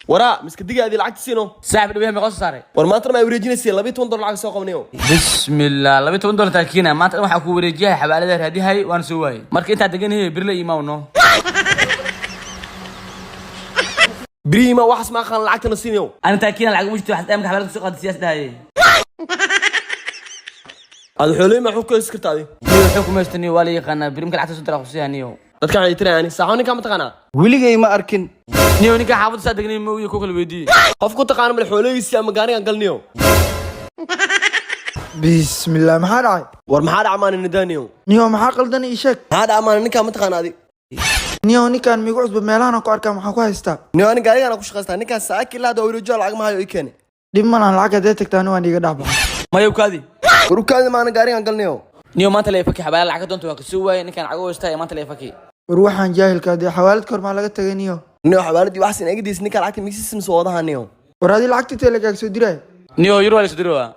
ورا مسك دقيقة هذه العكس سينو صاحب اللي بيهم يقص صاري ورما ترى ما يوريجيني سي لبيت وندر العكس سوق منيو بسم الله لبيت وندر تاكينا ما ترى waxa ku wareejiyahay xabaalada hadii hay waan soo waayay marka inta degan yahay birlay imaawno بريما واحد ما خان العكس نسينيو انا تاكينا lacag mujti wax amka xabaalada soo qaad siyaas dhahay هذا حلوي ما حكوا سكرت هذه حكم استني wali yaqana birimka lacagta soo dara qusiyaniyo dadka ay tiraan saaconi kama taqana weligay ma arkin niyo ninka xaafad sa degnay ma wiyo ku kala weydii qofku taqaan mal xooleysi ama gaarigan galniyo bismillah maxaa dhacay war maxaa dhacmaan nidaaniyo niyo maxaa qaldan ii sheeg maxaa dhacmaan ninka ma taqaan adi niyo ninkan migu cusub meelahan ku arkaa maxaa ku haystaa niyo ani gaarigan ku shaqaystaa ninka saaki la dawro jool lacag ma hayo i keenay dib ma lahan lacag hadee tagtaan waan iga dhaxba mayo kaadi warukaada maana gaarigan galniyo niyo maanta la ifaki xabaal lacag doonto waa ka soo waayay ninkan lacag u haystay maanta la ifaki war waxaan jaahilka hadee xawaalad kor ma laga tagay niyo xawaaladii wax sin egdiis ninka lacagta mixism soo wadaha niyo war hadii lacagta telegaag soo diray niyo euro la soo diray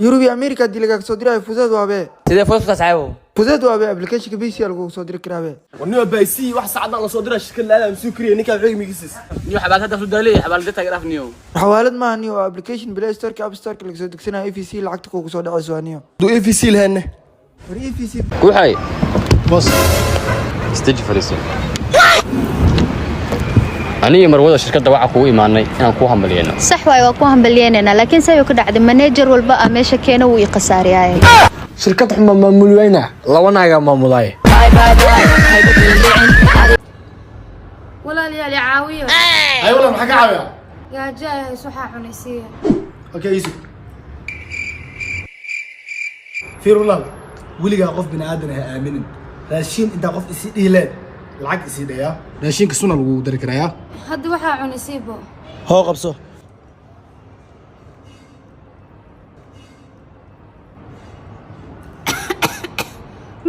Europe America dilaga soo diray fudud waabe sidee fudud saaxiibo fudud waabe application BC lagu soo diri karaabe ونيو بايسي واحد ساعة la soo diray shirkad la aan sukriye ninka wuxuu migis niyo xabaal hada fudaalay xabaal data graf niyo xawaalad ma niyo application Play Store ka App Store laga soo degsanaa EFC lacagta ku soo dhacayso niyo do EFC lehna war EFC waxay boss stage fariiso aniga marwada shirkadda waxa ku iimaanay inaan ku hambalyeeno صح واي waa ku hambalyeena laakiin say ku dhacday manager walba meesha keena uu iqasaariyay shirkad xuma maamulweyna labanaaga maamulay walaalayaal caawiyo ay walaal maxaa ka caawiya yaa jaa suxa cunaysiya okay easy fiir walaal weligaa qof bini aadan ah aaminin raashin inta qof isi dhiileen lacag isi dhaya raashinka suna lagu dari karayaa hadda waxa cunaysiibo hoo qabso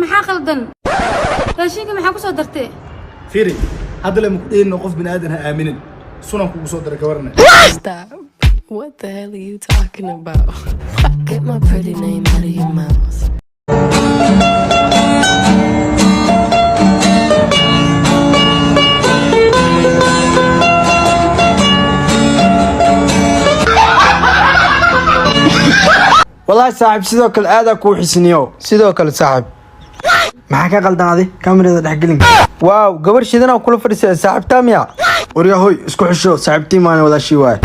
maxaa qaldan raashinka maxaa ku soo dartay fiiri hadda la muku dheelno qof bini aadan ah aaminin sunan kugu soo daray ka warna Stop. What the hell are you talking about? Get my pretty name out of your mouth. والله صاحب sidoo kale aad ku xisniyo sidoo kale saaxib maxaa ka qaldanaaday kamerada dhaxgelin waaw gabar shidana kula fadhisay saaxibta miya wariga hoy isku xisho saaxibtii maana wada shii waay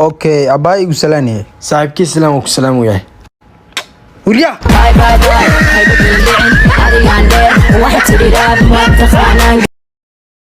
okay abay igu salaaniye saaxibkii salaam ku salaam yahay wariga bye bye bye